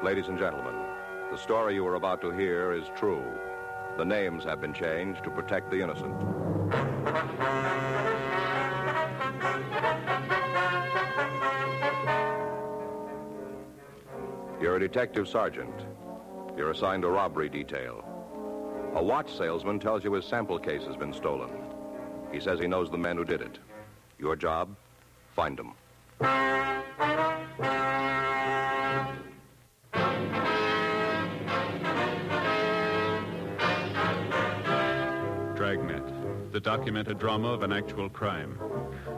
Ladies and gentlemen, the story you are about to hear is true. The names have been changed to protect the innocent. You're a detective sergeant. You're assigned a robbery detail. A watch salesman tells you his sample case has been stolen. He says he knows the men who did it. Your job? Find them. Dragnet, the documented drama of an actual crime.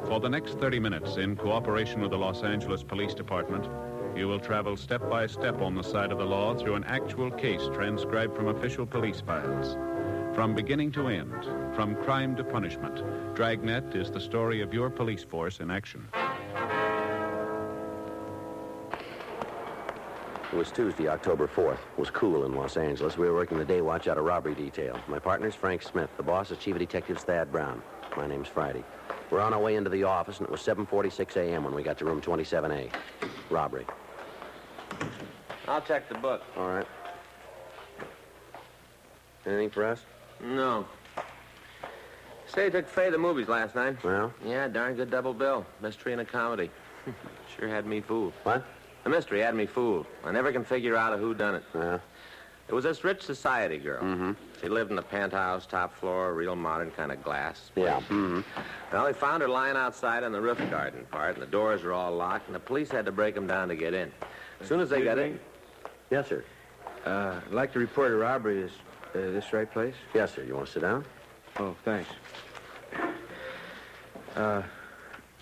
For the next 30 minutes, in cooperation with the Los Angeles Police Department, you will travel step by step on the side of the law through an actual case transcribed from official police files. From beginning to end, from crime to punishment, Dragnet is the story of your police force in action. It was Tuesday, October 4th. It was cool in Los Angeles. We were working the day watch out of robbery detail. My partner's Frank Smith. The boss is Chief of Detectives Thad Brown. My name's Friday. We're on our way into the office, and it was 7:46 a.m. when we got to room 27A. Robbery. I'll check the book. All right. Anything for us? No. Say you took Faye to the movies last night. Well? Yeah, darn good double bill. Mystery and a comedy. Sure had me fooled. What? The mystery had me fooled. I never can figure out who done it. Yeah. It was this rich society girl. Mm-hmm. She lived in the penthouse, top floor, real modern kind of glass. Yeah. Mm-hmm. Well, they found her lying outside in the roof garden part, and the doors were all locked, and the police had to break them down to get in. As soon as they got in... Yes, sir. I'd like to report a robbery. Is this the right place? Yes, sir. You want to sit down? Oh, thanks.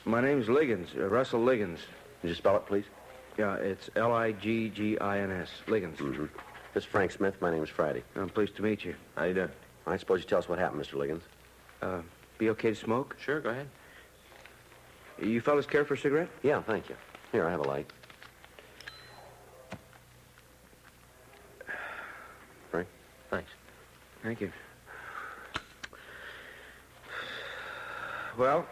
My name's Liggins, Russell Liggins. Could you spell it, please? Yeah, it's Liggins. Liggins. Mm-hmm. This is Frank Smith. My name's Friday. I'm pleased to meet you. How you doing? I suppose you tell us what happened, Mr. Liggins. Be okay to smoke? Sure, go ahead. You fellas care for a cigarette? Yeah, thank you. Here, I have a light. Frank? Thanks. Thank you. Well,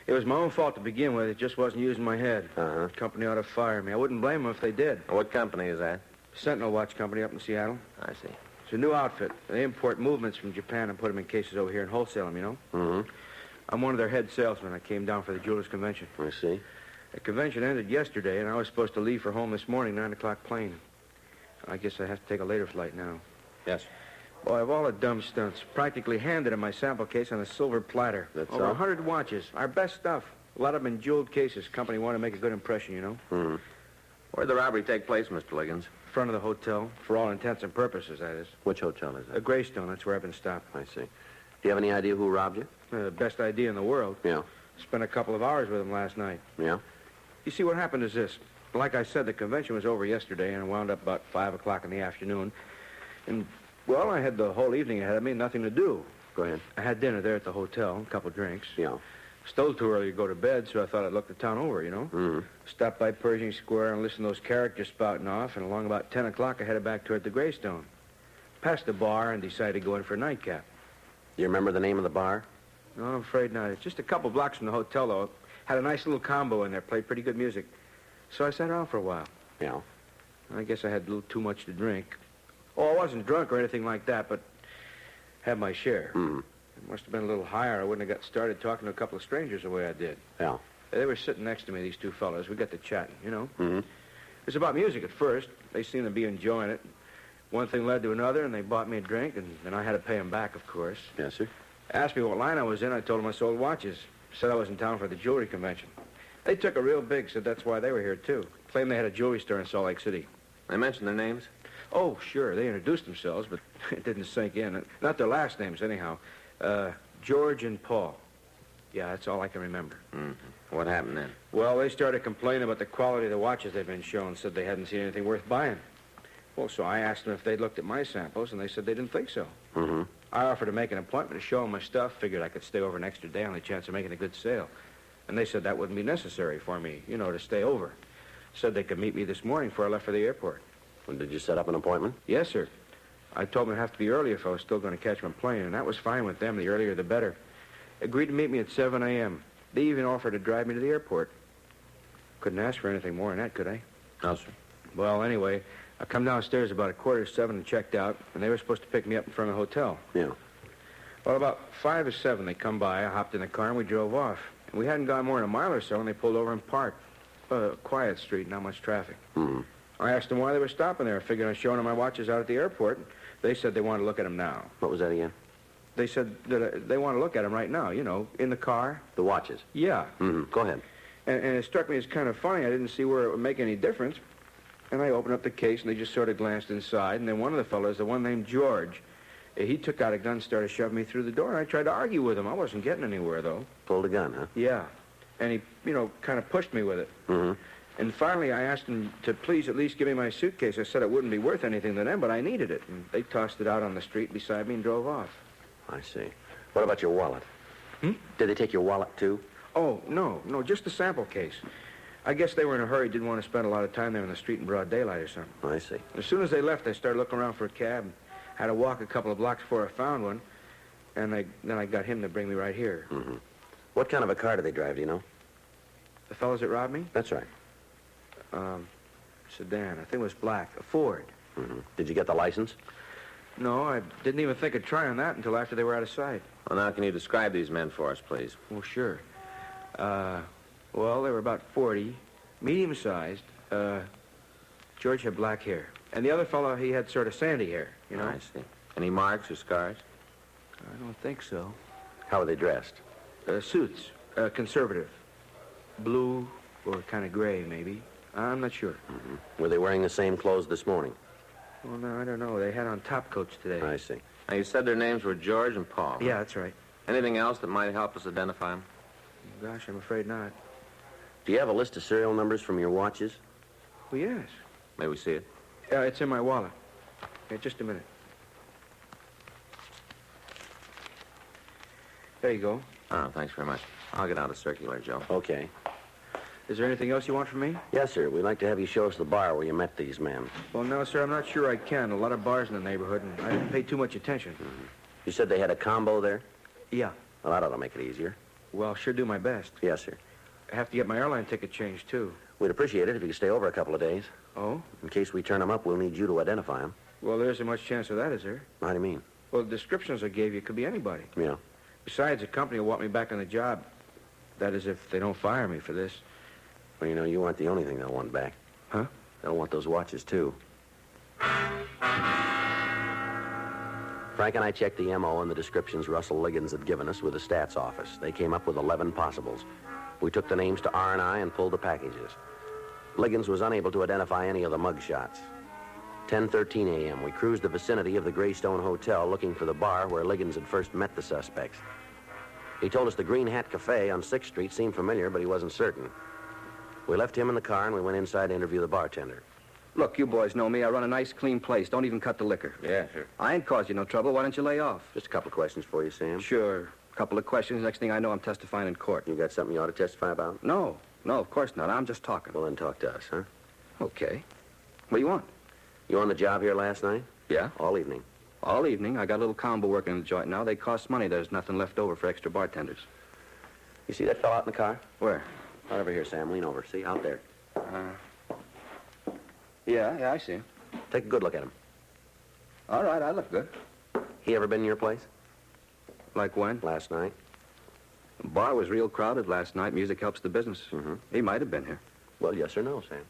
it was my own fault to begin with. It just wasn't using my head. Uh-huh. Company ought to fire me. I wouldn't blame them if they did. What company is that? Sentinel Watch Company up in Seattle. I see. It's a new outfit. They import movements from Japan and put them in cases over here and wholesale them, you know? Mm-hmm. I'm one of their head salesmen. I came down for the Jewelers Convention. I see. The convention ended yesterday, and I was supposed to leave for home this morning, 9 o'clock plane. I guess I have to take a later flight now. Yes. Boy, of all the dumb stunts, practically handed in my sample case on a silver platter. That's over all? 100 watches. Our best stuff. A lot of them in jeweled cases. Company wanted to make a good impression, you know? Mm-hmm. Where'd the robbery take place, Mr. Liggins? Front of the hotel, for all intents and purposes, that is. Which hotel is A that? Greystone, that's where I've been stopped. I see. Do you have any idea who robbed you? Best idea in the world. Yeah. Spent a couple of hours with him last night. Yeah? You see, what happened is this. Like I said, the convention was over yesterday and wound up about 5 o'clock in the afternoon. And, well, I had the whole evening ahead of me, nothing to do. Go ahead. I had dinner there at the hotel, a couple drinks. Yeah. Still too early to go to bed, so I thought I'd look the town over, you know? Mm-hmm. Stopped by Pershing Square and listened to those characters spouting off, and along about 10 o'clock, I headed back toward the Greystone. Passed the bar and decided to go in for a nightcap. Do you remember the name of the bar? No, I'm afraid not. It's just a couple blocks from the hotel, though. Had a nice little combo in there, played pretty good music. So I sat around for a while. Yeah. I guess I had a little too much to drink. Oh, I wasn't drunk or anything like that, but had my share. Mm-hmm. It must have been a little higher. I wouldn't have got started talking to a couple of strangers the way I did. Yeah. They were sitting next to me, these two fellas. We got to chatting, you know. Mm-hmm. It was about music at first. They seemed to be enjoying it. One thing led to another, and they bought me a drink, and then I had to pay them back, of course. Yes, sir. Asked me what line I was in. I told them I sold watches. Said I was in town for the jewelry convention. They took a real big, said that's why they were here, too. Claimed they had a jewelry store in Salt Lake City. They mentioned their names? Oh, sure. They introduced themselves, but it didn't sink in. Not their last names, anyhow. George and Paul. Yeah, that's all I can remember. Mm-hmm. What happened then? Well, they started complaining about the quality of the watches they'd been shown, said they hadn't seen anything worth buying. Well, so I asked them if they'd looked at my samples, and they said they didn't think so. Mm-hmm. I offered to make an appointment to show them my stuff, figured I could stay over an extra day on the chance of making a good sale. And they said that wouldn't be necessary for me, you know, to stay over. Said they could meet me this morning before I left for the airport. Well, did you set up an appointment? Yes, sir. I told them it'd have to be early if I was still going to catch my plane, and that was fine with them. The earlier, the better. Agreed to meet me at 7 a.m. They even offered to drive me to the airport. Couldn't ask for anything more than that, could I? No, sir. Well, anyway, I come downstairs about 6:45 and checked out, and they were supposed to pick me up in front of the hotel. Yeah. Well, about 5 or 7, they come by. I hopped in the car, and we drove off. And we hadn't gone more than a mile or so, and they pulled over and parked. Quiet street, not much traffic. Mm-hmm. I asked them why they were stopping there. I figured on showing them my watches out at the airport. They said they wanted to look at them now. What was that again? They said that they want to look at them right now, you know, in the car. The watches. Yeah. Mm-hmm. Go ahead. And it struck me as kind of funny. I didn't see where it would make any difference. And I opened up the case, and they just sort of glanced inside. And then one of the fellows, the one named George, he took out a gun and started shoving me through the door. And I tried to argue with him. I wasn't getting anywhere, though. Pulled a gun, huh? Yeah. And he, you know, kind of pushed me with it. Mm-hmm. And finally, I asked him to please at least give me my suitcase. I said it wouldn't be worth anything to them, but I needed it. And they tossed it out on the street beside me and drove off. I see. What about your wallet? Hmm? Did they take your wallet, too? Oh, no, just the sample case. I guess they were in a hurry, didn't want to spend a lot of time there in the street in broad daylight or something. I see. As soon as they left, I started looking around for a cab. Had to walk a couple of blocks before I found one. And then I got him to bring me right here. Mm-hmm. What kind of a car did they drive, do you know? The fellows that robbed me? That's right. Sedan. I think it was black. A Ford. Mm-hmm. Did you get the license? No, I didn't even think of trying that until after they were out of sight. Well, now, can you describe these men for us, please? Well, sure. Well, they were about 40, medium-sized. George had black hair. And the other fellow, he had sort of sandy hair, you know? I see. Any marks or scars? I don't think so. How were they dressed? Suits. Conservative. Blue or kind of gray, maybe. I'm not sure. Mm-hmm. Were they wearing the same clothes this morning? Well, no, I don't know. They had on top coats today. I see. Now, you said their names were George and Paul. Yeah, that's right. Anything else that might help us identify them? Gosh, I'm afraid not. Do you have a list of serial numbers from your watches? Well, yes. May we see it? Yeah, it's in my wallet. Yeah, just a minute. There you go. Oh, thanks very much. I'll get out a circular, Joe. Okay. Is there anything else you want from me? Yes, sir. We'd like to have you show us the bar where you met these men. Well, no, sir, I'm not sure I can. A lot of bars in the neighborhood, and I didn't pay too much attention. You said they had a combo there? Yeah. Well, that ought to make it easier. Well, I'll sure do my best. Yes, sir. I have to get my airline ticket changed, too. We'd appreciate it if you could stay over a couple of days. Oh? In case we turn them up, we'll need you to identify them. Well, there isn't much chance of that, is there? How do you mean? Well, the descriptions I gave you could be anybody. Yeah. Besides, the company will want me back on the job. That is, if they don't fire me for this. Well, you know, you aren't the only thing they'll want back. Huh? They'll want those watches, too. Frank and I checked the M.O. and the descriptions Russell Liggins had given us with the stats office. They came up with 11 possibles. We took the names to R&I and pulled the packages. Liggins was unable to identify any of the mug shots. 10:13 a.m., we cruised the vicinity of the Greystone Hotel looking for the bar where Liggins had first met the suspects. He told us the Green Hat Cafe on 6th Street seemed familiar, but he wasn't certain. We left him in the car and we went inside to interview the bartender. Look, you boys know me. I run a nice, clean place. Don't even cut the liquor. Yeah, sure. I ain't caused you no trouble. Why don't you lay off? Just a couple of questions for you, Sam. Sure. A couple of questions. Next thing I know, I'm testifying in court. You got something you ought to testify about? No, of course not. I'm just talking. Well, then talk to us, huh? Okay. What do you want? You on the job here last night? Yeah. All evening. All evening. I got a little combo working in the joint now. They cost money. There's nothing left over for extra bartenders. You see that fellow out in the car? Where? Right over here, Sam. Lean over. See? Out there. Yeah, I see him. Take a good look at him. All right, I look good. He ever been in your place? Like when? Last night? The bar was real crowded last night. Music helps the business. Mm-hmm. He might have been here. Well, yes or no, Sam?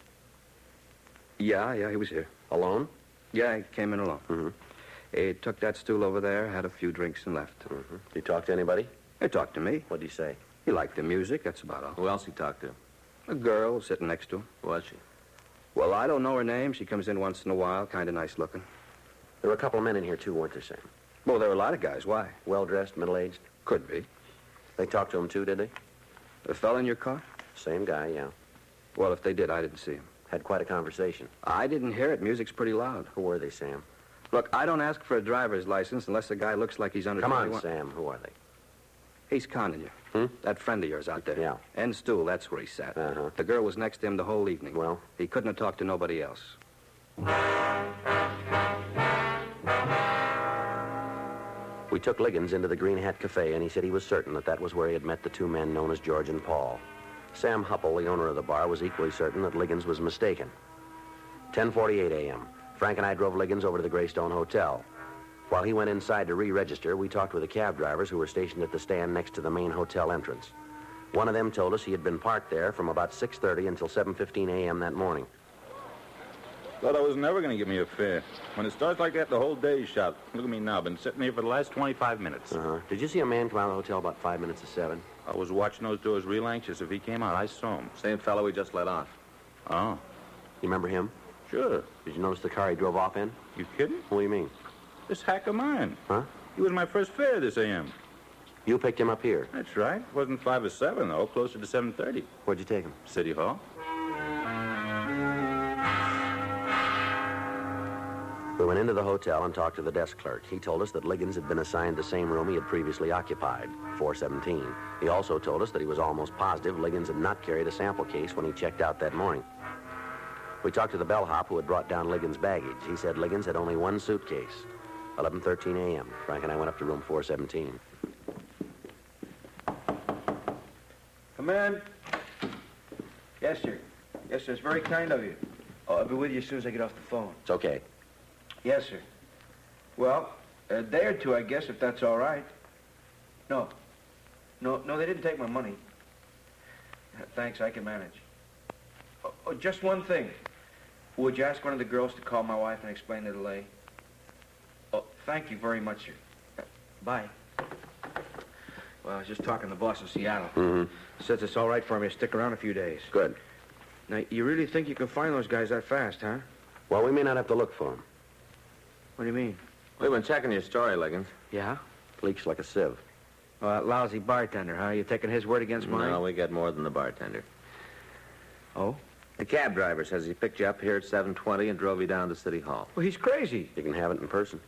Yeah, he was here. Alone? Yeah, he came in alone. Mm-hmm. He took that stool over there, had a few drinks, and left. Mm-hmm. Did you talk to anybody? He talked to me. What'd he say? He liked the music, that's about all. Who else he talked to? A girl sitting next to him. Who was she? Well, I don't know her name. She comes in once in a while, kind of nice looking. There were a couple of men in here, too, weren't there, Sam? Well, there were a lot of guys. Why? Well-dressed, middle-aged? Could be. They talked to him, too, did they? The fella in your car? Same guy, yeah. Well, if they did, I didn't see him. Had quite a conversation. I didn't hear it. Music's pretty loud. Who were they, Sam? Look, I don't ask for a driver's license unless the guy looks like he's under Come on, 21. Sam. Who are they? He's conning you. That friend of yours out there. Yeah. End stool, that's where he sat. Uh-huh. The girl was next to him the whole evening. Well? He couldn't have talked to nobody else. We took Liggins into the Green Hat Cafe, and he said he was certain that was where he had met the two men known as George and Paul. Sam Hupple, the owner of the bar, was equally certain that Liggins was mistaken. 10:48 a.m. Frank and I drove Liggins over to the Greystone Hotel. While he went inside to re-register, we talked with the cab drivers who were stationed at the stand next to the main hotel entrance. One of them told us he had been parked there from about 6:30 until 7:15 a.m. that morning. Thought I was never going to give me a fare. When it starts like that, the whole day's shot. Look at me now. Been sitting here for the last 25 minutes. Did you see a man come out of the hotel about 5 minutes to 7? I was watching those doors real anxious. If he came out, I saw him. Same fellow we just let off. Oh, You remember him? sure. Did you notice the car he drove off in? You kidding? What do you mean? This hack of mine. Huh? He was my first fare this AM. You picked him up here. That's right. It wasn't 5 or 7, though. Closer to 7:30. Where'd you take him? City Hall. We went into the hotel and talked to the desk clerk. He told us that Liggins had been assigned the same room he had previously occupied, 417. He also told us that he was almost positive Liggins had not carried a sample case when he checked out that morning. We talked to the bellhop who had brought down Liggins' baggage. He said Liggins had only one suitcase. 11:13 a.m. Frank and I went up to room 417. Come in. Yes, sir. Yes, sir. It's very kind of you. Oh, I'll be with you as soon as I get off the phone. It's okay. Yes, sir. Well, a day or two, I guess, if that's all right. No, they didn't take my money. Thanks, I can manage. Oh, just one thing. Would you ask one of the girls to call my wife and explain the delay? Oh, thank you very much, sir. Bye. Well, I was just talking to the boss in Seattle. Mm-hmm. Says it's all right for me to stick around a few days. Good. Now, you really think you can find those guys that fast, huh? Well, we may not have to look for him. What do you mean? We've been checking your story, Liggins. Yeah? Leaks like a sieve. That lousy bartender, huh? You taking his word against mine? No, we got more than the bartender. Oh? The cab driver says he picked you up here at 7:20 and drove you down to City Hall. Well, he's crazy. You can have it in person.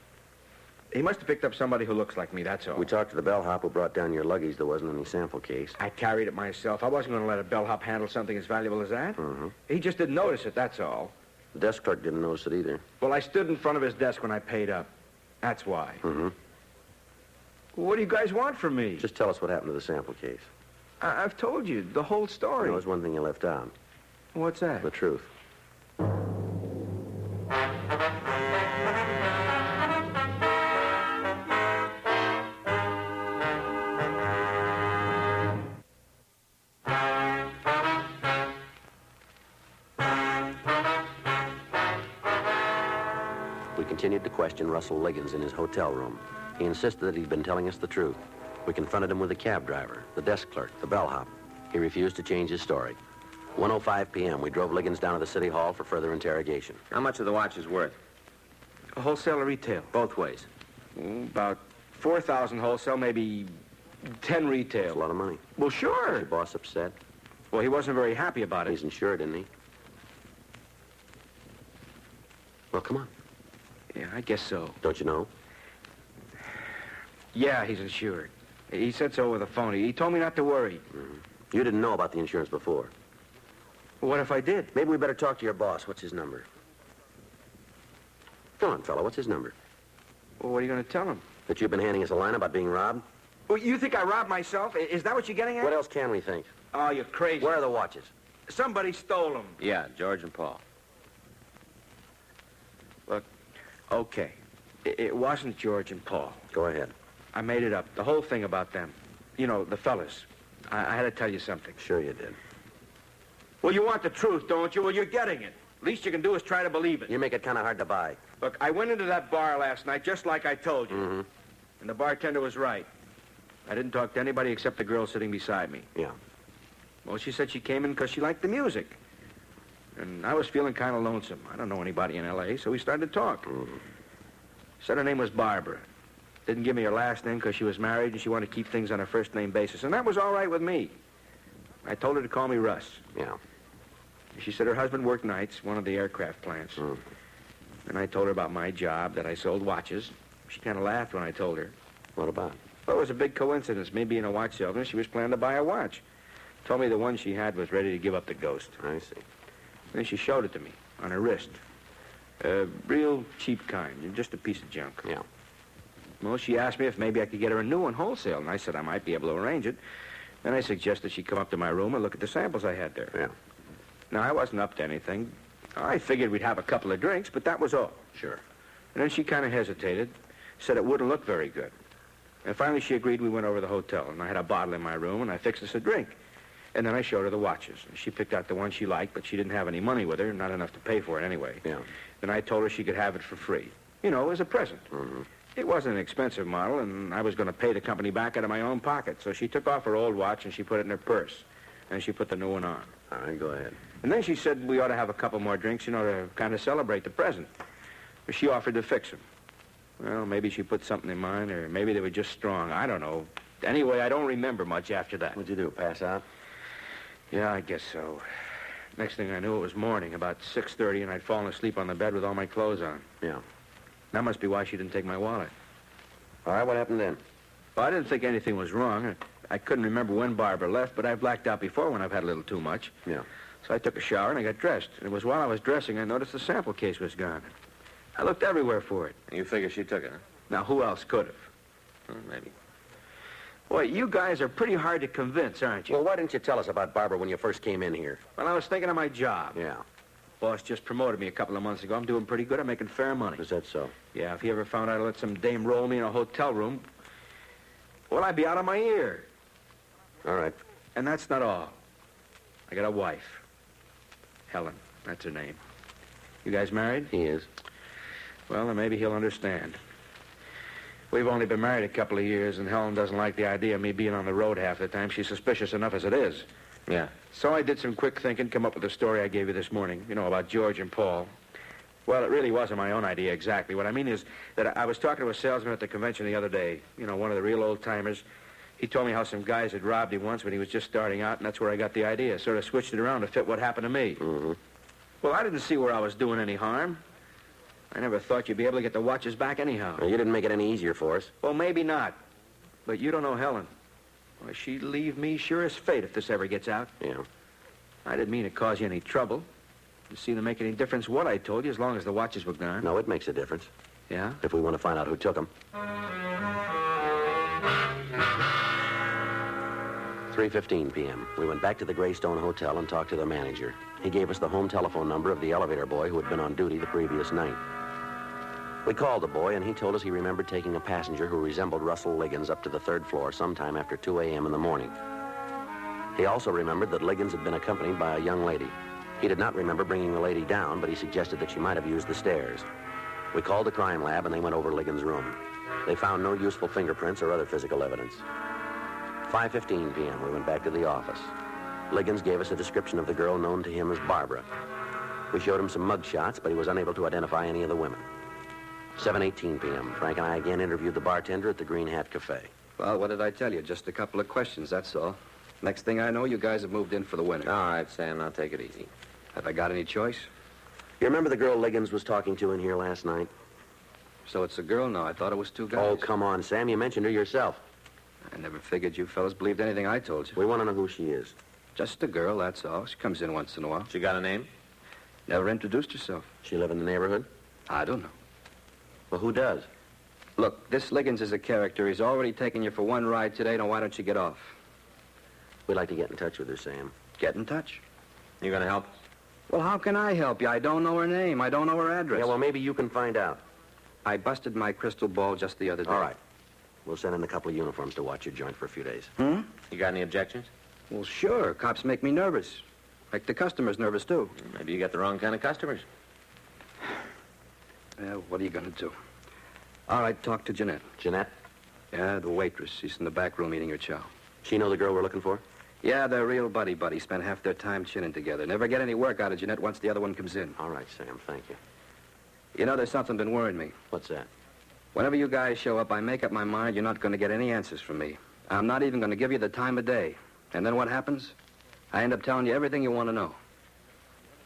He must have picked up somebody who looks like me, that's all. We talked to the bellhop who brought down your luggage. There wasn't any sample case. I carried it myself. I wasn't going to let a bellhop handle something as valuable as that. Mm-hmm. He just didn't notice it, that's all. The desk clerk didn't notice it either. Well, I stood in front of his desk when I paid up. That's why. Mm-hmm. What do you guys want from me? Just tell us what happened to the sample case. I've told you the whole story. There was one thing you left out. What's that? The truth. We continued to question Russell Liggins in his hotel room. He insisted that he'd been telling us the truth. We confronted him with the cab driver, the desk clerk, the bellhop. He refused to change his story. 1:05 p.m., we drove Liggins down to the city hall for further interrogation. How much of the watch is worth? A wholesale or retail? Both ways. About 4,000 wholesale, maybe 10 That's retail. a lot of money. Well, Is sure. your boss upset? Well, he wasn't very happy about it. He's insured, isn't he? Well, come on. Yeah, I guess so. Don't you know? Yeah, he's insured. He said so over the phone. He told me not to worry. You didn't know about the insurance before. What if I did? Maybe we better talk to your boss. What's his number? Come on, fella. What's his number? Well, what are you going to tell him? That you've been handing us a line about being robbed? Well, you think I robbed myself? Is that what you're getting at? What else can we think? Oh, you're crazy. Where are the watches? Somebody stole them. Yeah, George and Paul. Okay. It wasn't George and Paul. Go ahead. I made it up. The whole thing about them. You know, the fellas. I had to tell you something. Sure you did. Well, you want the truth, don't you? Well, you're getting it. Least you can do is try to believe it. You make it kind of hard to buy. Look, I went into that bar last night just like I told you. Mm-hmm. And the bartender was right. I didn't talk to anybody except the girl sitting beside me. Yeah. Well, she said she came in because she liked the music. And I was feeling kind of lonesome. I don't know anybody in L.A., so we started to talk. Mm-hmm. Said her name was Barbara. Didn't give me her last name because she was married and she wanted to keep things on a first-name basis. And that was all right with me. I told her to call me Russ. Yeah. She said her husband worked nights, one of the aircraft plants. Mm. And I told her about my job, that I sold watches. She kind of laughed when I told her. What about? Well, it was a big coincidence. Me being a watch salesman, she was planning to buy a watch. Told me the one she had was ready to give up the ghost. I see. Then she showed it to me on her wrist. A real cheap kind, just a piece of junk. Yeah. Well, she asked me if maybe I could get her a new one wholesale, and I said I might be able to arrange it. Then I suggested she come up to my room and look at the samples I had there. Yeah. Now, I wasn't up to anything. I figured we'd have a couple of drinks, but that was all. Sure. And then she kind of hesitated, said it wouldn't look very good. And finally she agreed. We went over to the hotel, and I had a bottle in my room, and I fixed us a drink. And then I showed her the watches. And she picked out the one she liked, but she didn't have any money with her, not enough to pay for it anyway. Yeah. Then I told her she could have it for free. You know, as a present. Mm-hmm. It wasn't an expensive model, and I was going to pay the company back out of my own pocket. So she took off her old watch, and she put it in her purse. And she put the new one on. All right, go ahead. And then she said we ought to have a couple more drinks, you know, to kind of celebrate the present. She offered to fix them. Well, maybe she put something in mine, or maybe they were just strong. I don't know. Anyway, I don't remember much after that. What'd you do, pass out? Yeah, I guess so. Next thing I knew, it was morning, about 6:30, and I'd fallen asleep on the bed with all my clothes on. Yeah. That must be why she didn't take my wallet. All right, what happened then? Well, I didn't think anything was wrong. I couldn't remember when Barbara left, but I blacked out before when I've had a little too much. Yeah. So I took a shower and I got dressed. And it was while I was dressing I noticed the sample case was gone. I looked everywhere for it. You figure she took it, huh? Now, who else could have? Maybe. Boy, you guys are pretty hard to convince, aren't you? Well, why didn't you tell us about Barbara when you first came in here? Well, I was thinking of my job. Yeah. Boss just promoted me a couple of months ago. I'm doing pretty good. I'm making fair money. Is that so? Yeah, if he ever found out I let some dame roll me in a hotel room, well, I'd be out of my ear. All right. And that's not all. I got a wife. Helen, that's her name. You guys married? He is. Well, then maybe he'll understand. We've only been married a couple of years, and Helen doesn't like the idea of me being on the road half the time. She's suspicious enough as it is. Yeah. So I did some quick thinking, come up with the story I gave you this morning, you know, about George and Paul. Well, it really wasn't my own idea exactly. What I mean is that I was talking to a salesman at the convention the other day, you know, one of the real old-timers. He told me how some guys had robbed him once when he was just starting out, and that's where I got the idea. Sort of switched it around to fit what happened to me. Mm-hmm. Well, I didn't see where I was doing any harm. I never thought you'd be able to get the watches back anyhow. Well, you didn't make it any easier for us. Well, maybe not. But you don't know Helen. Well, she'd leave me sure as fate if this ever gets out. Yeah. I didn't mean to cause you any trouble. It seemed to make any difference what I told you as long as the watches were gone. No, it makes a difference. Yeah? If we want to find out who took them. 3:15 p.m. We went back to the Greystone Hotel and talked to the manager. He gave us the home telephone number of the elevator boy who had been on duty the previous night. We called the boy, and he told us he remembered taking a passenger who resembled Russell Liggins up to the third floor sometime after 2 a.m. in the morning. He also remembered that Liggins had been accompanied by a young lady. He did not remember bringing the lady down, but he suggested that she might have used the stairs. We called the crime lab, and they went over Liggins' room. They found no useful fingerprints or other physical evidence. 5:15 p.m., we went back to the office. Liggins gave us a description of the girl known to him as Barbara. We showed him some mug shots, but he was unable to identify any of the women. 7:18 p.m., Frank and I again interviewed the bartender at the Green Hat Cafe. Well, what did I tell you? Just a couple of questions, that's all. Next thing I know, you guys have moved in for the winter. All right, Sam, now take it easy. Have I got any choice? You remember the girl Liggins was talking to in here last night? So it's a girl now. I thought it was two guys. Oh, come on, Sam. You mentioned her yourself. I never figured you fellas believed anything I told you. We want to know who she is. Just a girl, that's all. She comes in once in a while. She got a name? Never introduced herself. She live in the neighborhood? I don't know. Well, who does? Look, this Liggins is a character. He's already taken you for one ride today. Now, why don't you get off? We'd like to get in touch with her, Sam. Get in touch. You gonna help? Well, how can I help you? I don't know her name. I don't know her address. Yeah, well, maybe you can find out. I busted my crystal ball just the other day. All right. We'll send in a couple of uniforms to watch your joint for a few days. You got any objections? Well, sure. Cops make me nervous. Make the customers nervous, too. Maybe you got the wrong kind of customers. Well, what are you going to do? All right, talk to Jeanette. Jeanette? Yeah, the waitress. She's in the back room eating her chow. She know the girl we're looking for? Yeah, they're real buddy-buddy. Spend half their time chinning together. Never get any work out of Jeanette once the other one comes in. All right, Sam. Thank you. You know, there's something been worrying me. What's that? Whenever you guys show up, I make up my mind you're not going to get any answers from me. I'm not even going to give you the time of day. And then what happens? I end up telling you everything you want to know.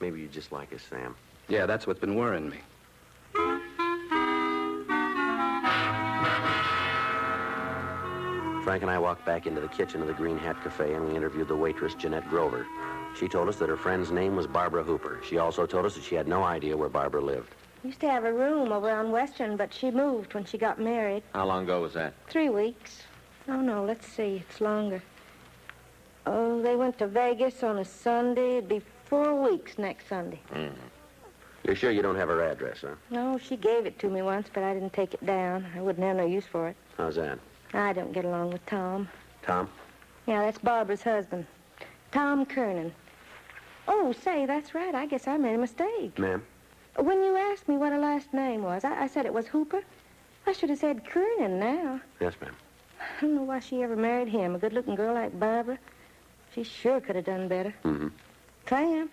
Maybe you just like us, Sam. Yeah, that's what's been worrying me. Frank and I walked back into the kitchen of the Green Hat Cafe, and we interviewed the waitress, Jeanette Grover. She told us that her friend's name was Barbara Hooper. She also told us that she had no idea where Barbara lived. Used to have a room over on Western, but she moved when she got married. How long ago was that? 3 weeks. Oh, no, let's see. It's longer. Oh, they went to Vegas on a Sunday. It'd be 4 weeks next Sunday. You're sure you don't have her address, huh? No, she gave it to me once, but I didn't take it down. I wouldn't have no use for it. How's that? I don't get along with Tom. Tom? Yeah, that's Barbara's husband. Tom Kernan. Oh, say, that's right. I guess I made a mistake. Ma'am? When you asked me what her last name was, I said it was Hooper. I should have said Kernan now. Yes, ma'am. I don't know why she ever married him. A good-looking girl like Barbara. She sure could have done better. Mm-hmm. Tramp.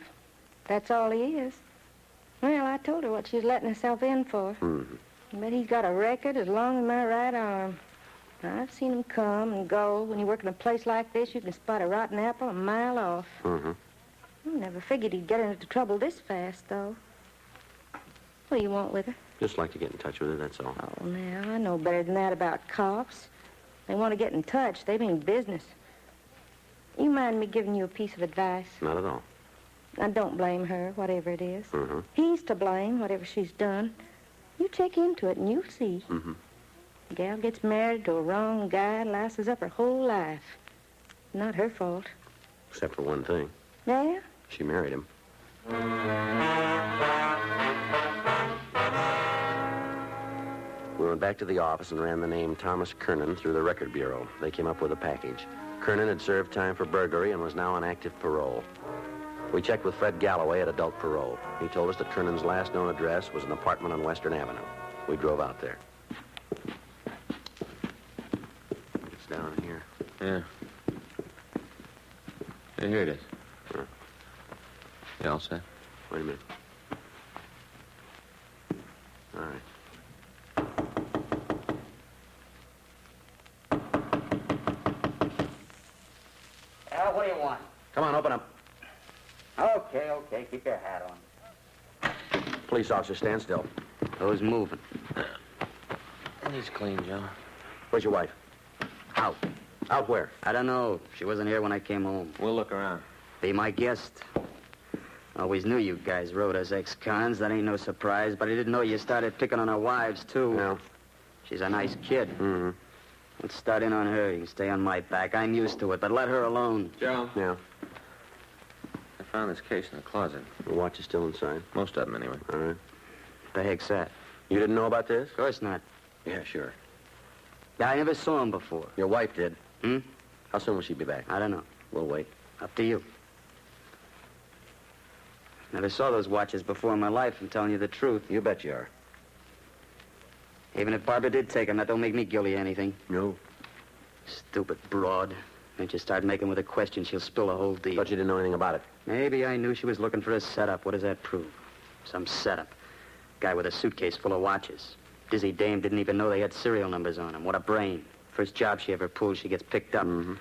That's all he is. Well, I told her what she's letting herself in for. Mm-hmm. But he's got a record as long as my right arm. I've seen him come and go. When you work in a place like this, you can spot a rotten apple a mile off. Mm-hmm. I never figured he'd get into trouble this fast, though. What do you want with her? Just like to get in touch with her, that's all. Oh, now, I know better than that about cops. They want to get in touch. They mean business. You mind me giving you a piece of advice? Not at all. Now, don't blame her, whatever it is. Mm-hmm. He's to blame, whatever she's done. You check into it and you'll see. Mm-hmm. The gal gets married to a wrong guy and lasses up her whole life. Not her fault. Except for one thing. Yeah? She married him. We went back to the office and ran the name Thomas Kernan through the record bureau. They came up with a package. Kernan had served time for burglary and was now on active parole. We checked with Fred Galloway at adult parole. He told us that Kernan's last known address was an apartment on Western Avenue. We drove out there. It's down here. Yeah. Yeah, here it is. Sure. You all set? Wait a minute. All right. Al, what do you want? Come on, open up. Okay, keep your hat on. Police officer, stand still. Who's moving? He's clean, Joe. Where's your wife? Out. Out where? I don't know. She wasn't here when I came home. We'll look around. Be my guest. Always knew you guys rode as ex-cons. That ain't no surprise, but I didn't know you started picking on our wives, too. No. She's a nice kid. Mm-hmm. Let's start in on her. You can stay on my back. I'm used to it, but let her alone. Joe? Yeah. I found this case in the closet. The watch is still inside. Most of them, anyway. All right. The heck's that? You didn't know about this? Of course not. Yeah, sure. I never saw him before. Your wife did. Hmm? How soon will she be back? I don't know. We'll wait. Up to you. Never saw those watches before in my life, I'm telling you the truth. You bet you are. Even if Barbara did take them, that don't make me guilty of anything. No. Stupid broad. Once you start making with a question, she'll spill the whole deal. Thought you didn't know anything about it. Maybe I knew she was looking for a setup. What does that prove? Some setup. Guy with a suitcase full of watches. Dizzy dame didn't even know they had serial numbers on them. What a brain. First job she ever pulled, she gets picked up. Mm-hmm.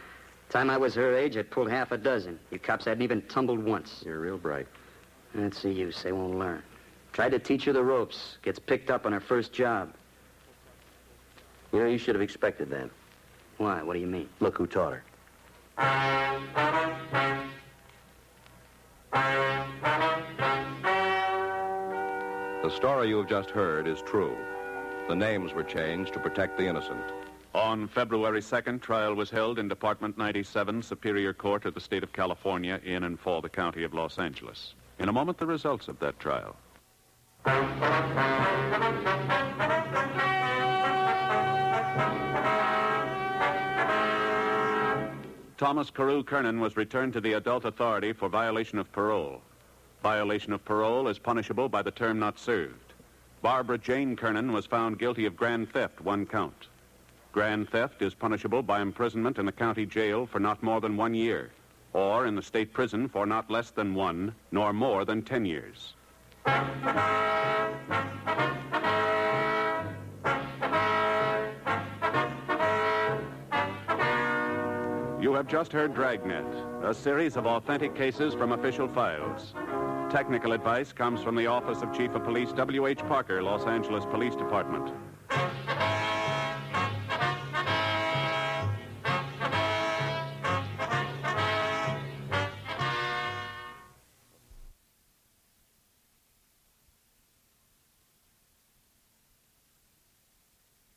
Time I was her age, I'd pulled half a dozen. You cops hadn't even tumbled once. You're real bright. That's the use. They won't learn. Tried to teach her the ropes. Gets picked up on her first job. You know, you should have expected that. Why? What do you mean? Look who taught her. The story you have just heard is true. The names were changed to protect the innocent. On February 2nd, trial was held in Department 97, Superior Court of the State of California, in and for the County of Los Angeles. In a moment, the results of that trial. Thomas Carew Kernan was returned to the adult authority for violation of parole. Violation of parole is punishable by the term not served. Barbara Jane Kernan was found guilty of grand theft, 1 count. Grand theft is punishable by imprisonment in the county jail for not more than 1 year, or in the state prison for not less than 1, nor more than 10 years. You have just heard Dragnet, a series of authentic cases from official files. Technical advice comes from the Office of Chief of Police W.H. Parker, Los Angeles Police Department.